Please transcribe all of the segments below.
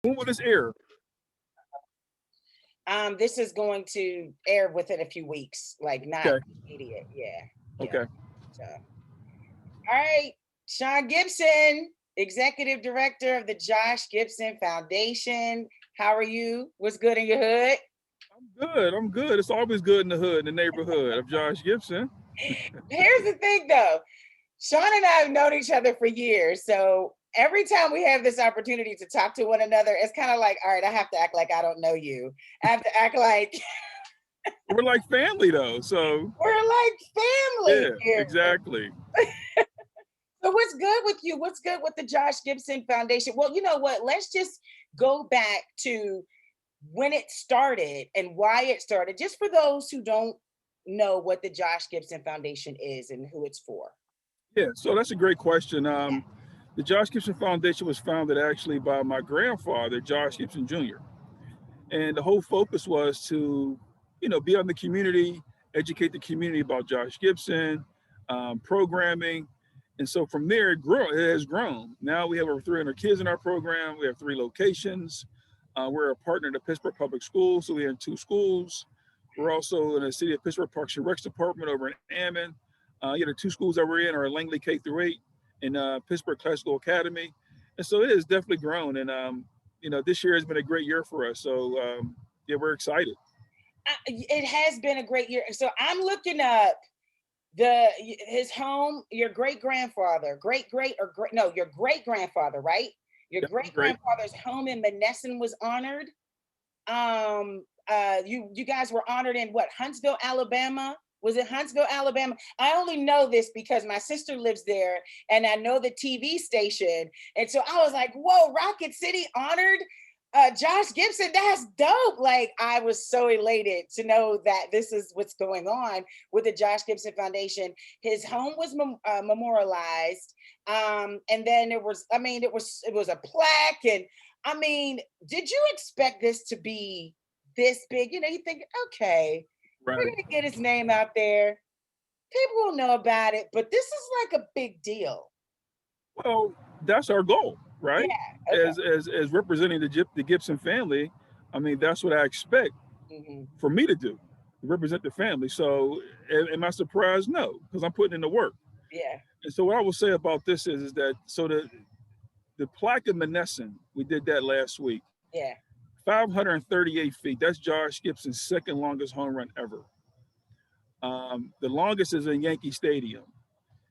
When will this air? This is going to air within a few weeks, like not Okay. immediate. Yeah, yeah. Okay. So, all right, Sean Gibson, Executive Director of the Josh Gibson Foundation. How are you? What's good in your hood? I'm good. I'm good. It's always good in the hood, in the neighborhood of Josh Gibson. Here's the thing, though. Sean and I have known each other for years, so every time we have this opportunity to talk to one another, it's kind of like, all right, I have to act like I don't know you. I have to act like We're like family though. So we're like family yeah, here. exactly. So what's good with you? What's good with the Josh Gibson Foundation? Well, you know what? Let's just go back to when it started and why it started, just for those who don't know what the Josh Gibson Foundation is and who it's for. Yeah, so that's a great question. The Josh Gibson Foundation was founded actually by my grandfather, Josh Gibson Jr. And the whole focus was to, be on the community, educate the community about Josh Gibson, programming. And so from there, it has grown. Now we have over 300 kids in our program. We have 3 locations. We're a partner in the Pittsburgh Public Schools, so we're in 2 schools. We're also in the City of Pittsburgh Parks and Recs Department over in Ammon. The 2 schools that we're in are Langley K through 8 and Pittsburgh Classical Academy. And so it has definitely grown. And this year has been a great year for us. So yeah, we're excited. It has been a great year. So I'm looking up the his home, your great grandfather, your great grandfather, right? Your Yeah, great great. grandfather's home in Menneson was honored. You guys were honored in what, Huntsville, Alabama? Was it Huntsville, Alabama? I only know this because my sister lives there and I know the TV station. And so I was like, whoa, Rocket City honored Josh Gibson. That's dope. Like, I was so elated to know that this is what's going on with the Josh Gibson Foundation. His home was memorialized. And then it was a plaque. And I mean, did you expect this to be this big? You think, okay, we're Right. gonna get his name out there. People will know about it, but this is like a big deal. Well, that's our goal, Yeah. right? Okay. As representing the Gibson family, I mean that's what I expect Hmm. for me to do, represent the family. So am I surprised? No, because I'm putting in the work. Yeah. And so what I will say about this is that the plaque of Menneson, we did that last week. Yeah. 538 feet. That's Josh Gibson's second longest home run ever. The longest is in Yankee Stadium.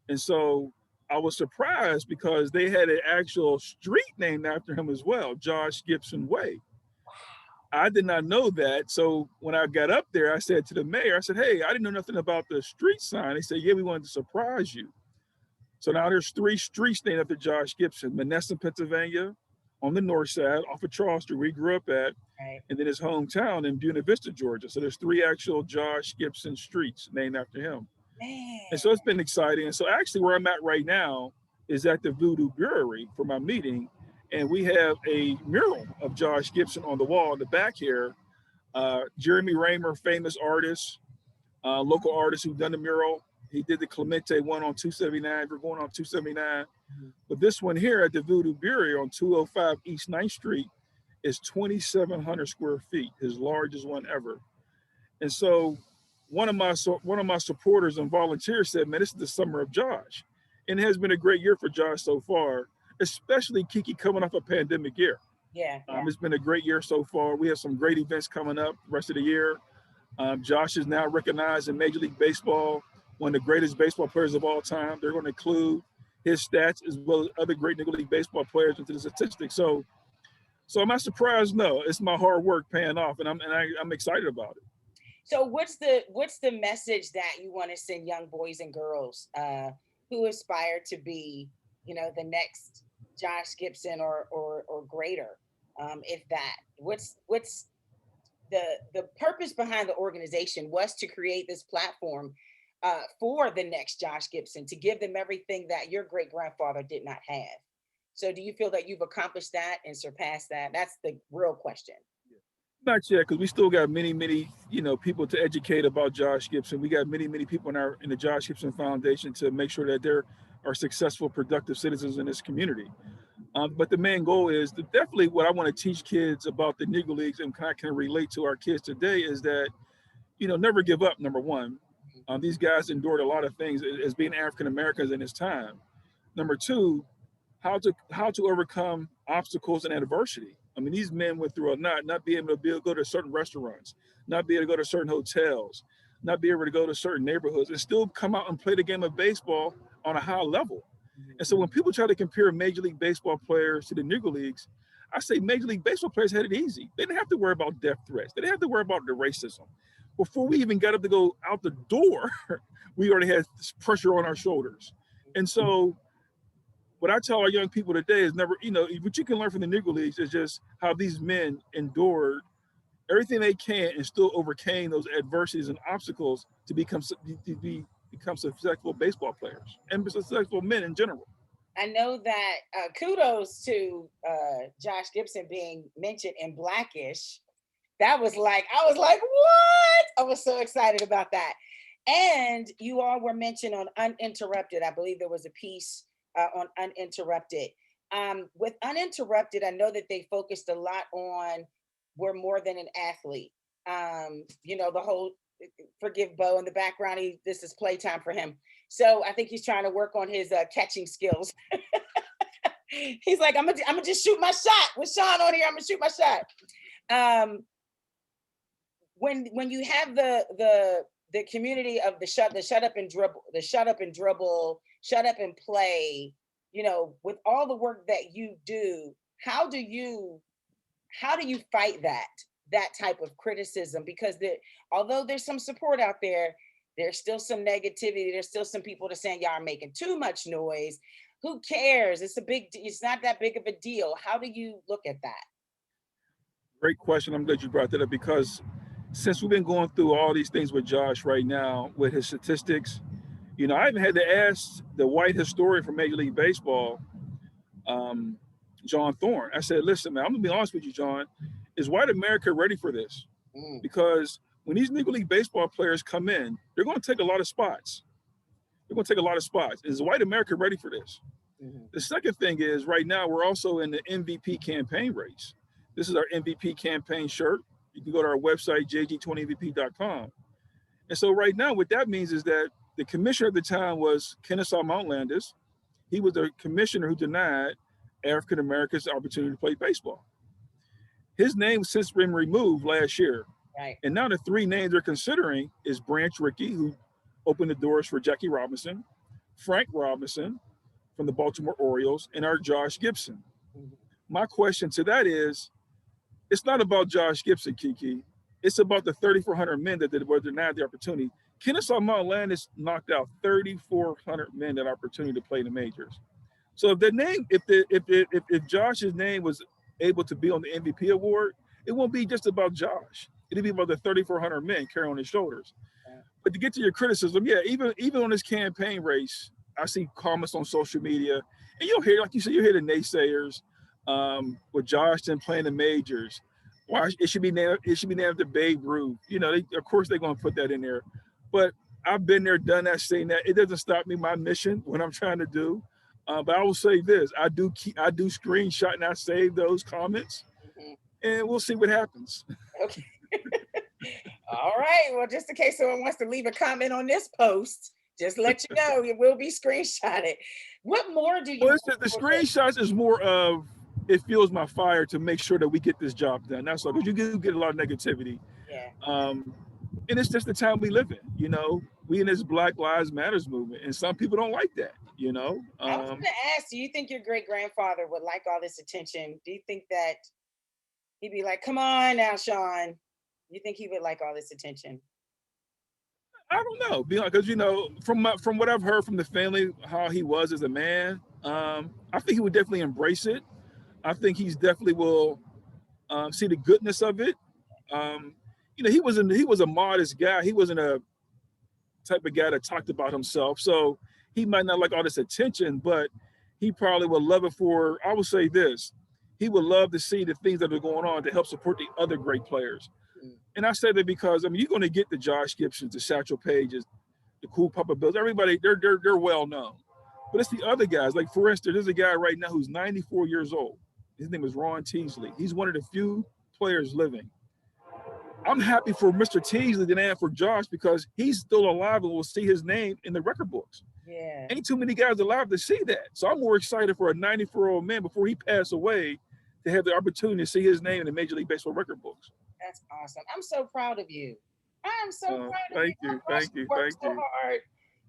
And so I was surprised because they had an actual street named after him as well, Josh Gibson Way. I did not know that. So when I got up there, I said to the mayor, I said, hey, I didn't know nothing about the street sign. They said, yeah, we wanted to surprise you. So now there's 3 streets named after Josh Gibson: Menneson, Pennsylvania, on the north side, off of Charles Street, where he grew up at, Right. and then his hometown in Buena Vista, Georgia. So there's 3 actual Josh Gibson streets named after him. And so Man. it's been exciting. And so actually where I'm at right now is at the Voodoo Brewery for my meeting. And we have a mural of Josh Gibson on the wall in the back here. Jeremy Raymer, famous artist, local artist who done the mural. He did the Clemente one on 279. We're going on 279. But this one here at the Voodoo Brewery on 205 East 9th Street is 2,700 square feet, his largest one ever. And so one of my supporters and volunteers said, "Man, this is the summer of Josh," and it has been a great year for Josh so far, especially Kiki coming off a pandemic year. Yeah. Yeah. It's been a great year so far. We have some great events coming up the rest of the year. Josh is now recognized in Major League Baseball, one of the greatest baseball players of all time. They're going to include his stats as well as other great Negro League baseball players into the statistics. So am I surprised? No, it's my hard work paying off, and I'm excited about it. So what's the message that you want to send young boys and girls who aspire to be, the next Josh Gibson or greater, if that? What's the purpose behind the organization was to create this platform for the next Josh Gibson, to give them everything that your great grandfather did not have. So do you feel that you've accomplished that and surpassed that? That's the real question. Not yet, because we still got many, people to educate about Josh Gibson. We got many people in the Josh Gibson Foundation to make sure that there are successful, productive citizens in this community. But the main goal is definitely what I want to teach kids about the Negro Leagues and kind of can relate to our kids today is that, never give up, number one. These guys endured a lot of things as being African Americans in this time. Number two, how to overcome obstacles and adversity. I mean, these men went through a not being able to go to certain restaurants, not be able to go to certain hotels, not be able to go to certain neighborhoods, and still come out and play the game of baseball on a high level. And so when people try to compare Major League Baseball players to the Negro Leagues, I say Major League Baseball players had it easy. They didn't have to worry about death threats. They didn't have to worry about the racism. Before we even got up to go out the door, we already had pressure on our shoulders. And so what I tell our young people today is never, what you can learn from the Negro Leagues is just how these men endured everything they can and still overcame those adversities and obstacles to become successful baseball players and successful men in general. I know that kudos to Josh Gibson being mentioned in Blackish. That was like, I was like, what? I was so excited about that. And you all were mentioned on Uninterrupted. I believe there was a piece on Uninterrupted. With Uninterrupted, I know that they focused a lot on we're more than an athlete. The whole, forgive Bo in the background, this is playtime for him. So I think he's trying to work on his catching skills. He's like, I'm gonna just shoot my shot. With Sean on here, I'm gonna shoot my shot. When you have the community of the shut up and dribble, shut up and play, with all the work that you do, how do you fight that type of criticism? Because although there's some support out there, there's still some negativity. There's still some people that are saying y'all are making too much noise. Who cares? It's not that big of a deal. How do you look at that? Great question. I'm glad you brought that up because since we've been going through all these things with Josh right now, with his statistics, I even had to ask the white historian from Major League Baseball, John Thorne. I said, listen, man, I'm gonna be honest with you, John. Is white America ready for this? Because when these Negro League Baseball players come in, they're going to take a lot of spots. Is white America ready for this? The second thing is right now we're also in the MVP campaign race. This is our MVP campaign shirt. You can go to our website, jg20mvp.com. And so right now what that means is that the commissioner at the time was Kennesaw Mount Landis. He was the commissioner who denied African Americans the opportunity to play baseball. His name has since been removed last year. Right. And now the three names they're considering is Branch Rickey, who opened the doors for Jackie Robinson, Frank Robinson from the Baltimore Orioles, and our Josh Gibson. My question to that is, it's not about Josh Gibson, Kiki. It's about the 3,400 men that were denied the opportunity. Kennesaw Mount Landis knocked out 3,400 men that opportunity to play in the majors. So if Josh's name was able to be on the MVP award, it won't be just about Josh. It'll be about the 3,400 men carrying on his shoulders. But to get to your criticism, yeah, even on this campaign race, I see comments on social media, and you'll hear, like you said, you'll hear the naysayers with Josh then playing the majors. Why it should be named after Babe Ruth. Of course they're going to put that in there. But I've been there, done that, saying that. It doesn't stop me my mission, what I'm trying to do. But I will say this: I do screenshot and I save those comments, and we'll see what happens. Okay. All right. Well, just in case someone wants to leave a comment on this post, just let you know it will be screenshotted. What more do you? Well, the screenshots is more of it fuels my fire to make sure that we get this job done. That's all, because you do get a lot of negativity. Yeah. And it's just the time we live in. We in this Black Lives Matters movement, and some people don't like that. I was going to ask, do you think your great grandfather would like all this attention? Do you think that he'd be like, "Come on now, Sean"? You think he would like all this attention? I don't know, because from what I've heard from the family, how he was as a man, I think he would definitely embrace it. I think he's definitely will see the goodness of it. He was a modest guy. He wasn't a type of guy that talked about himself. So he might not like all this attention, but he probably would love it for, I would say this, he would love to see the things that are going on to help support the other great players. And I say that because, you're going to get the Josh Gibsons, the Satchel Pages, the Cool Papa Bills, everybody, they're well known. But it's the other guys. Like, for instance, there's a guy right now who's 94 years old. His name is Ron Teasley. He's one of the few players living. I'm happy for Mr. Teasley than I am for Josh because he's still alive and will see his name in the record books. Yeah. Ain't too many guys alive to see that. So I'm more excited for a 94-year-old man before he passed away to have the opportunity to see his name in the Major League Baseball record books. That's awesome. I'm so proud of you. I'm so proud of Thank you. you, thank you, Worked thank so you. hard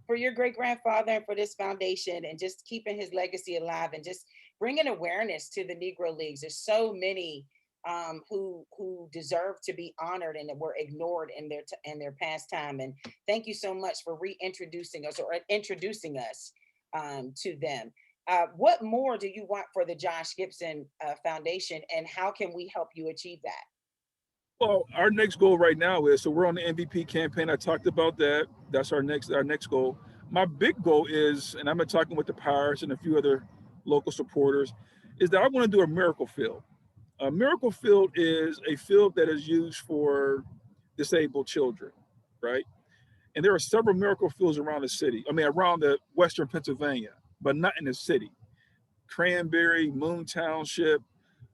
for your great grandfather and for this foundation and just keeping his legacy alive and just bringing awareness to the Negro Leagues. There's so many who deserve to be honored and that were ignored in their past time. And thank you so much for reintroducing us or introducing us to them. What more do you want for the Josh Gibson Foundation, and how can we help you achieve that? Well, our next goal right now is, so we're on the MVP campaign. I talked about that. That's our next goal. My big goal is, and I've been talking with the Pirates and a few other local supporters, is that I want to do a miracle field. A miracle field is a field that is used for disabled children, right? And there are several miracle fields around the city. I mean, around the Western Pennsylvania, but not in the city. Cranberry, Moon Township,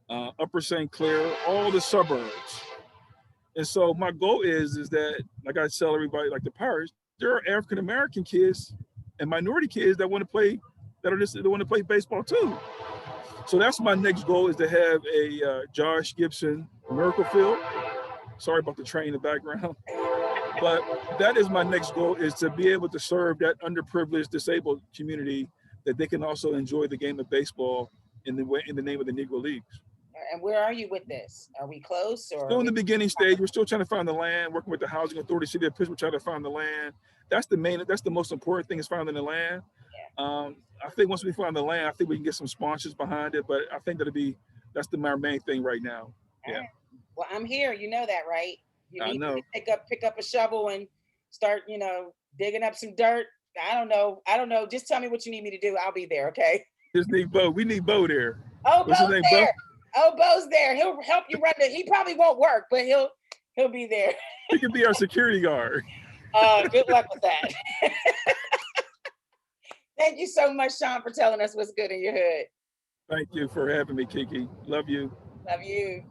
Upper St. Clair, all the suburbs. And so my goal is that, like I tell everybody, like the Pirates, there are African American kids and minority kids that want to play, that want to play baseball too. So that's my next goal, is to have a Josh Gibson Miracle Field. Sorry about the train in the background. But that is my next goal, is to be able to serve that underprivileged, disabled community, that they can also enjoy the game of baseball in the name of the Negro Leagues. And where are you with this? Are we close or? Still in the beginning stage. We're still trying to find the land, working with the Housing Authority, City of Pittsburgh, trying to find the land. That's the most important thing, is finding the land. Yeah. I think once we find the land, I think we can get some sponsors behind it, but I think that's our main thing right now. Yeah. Right. Well, I'm here. You know that, right? You I need know. to pick up a shovel and start, digging up some dirt. I don't know. Just tell me what you need me to do. I'll be there. Okay. Just need Bo. We need Bo there. Oh, What's his Bo's name, there. Bo? Oh, Bo's there. He'll help you run he probably won't work, but he'll be there. He can be our security guard. Good luck with that. Thank you so much, Sean, for telling us what's good in your hood. Thank you for having me, Kiki. Love you. Love you.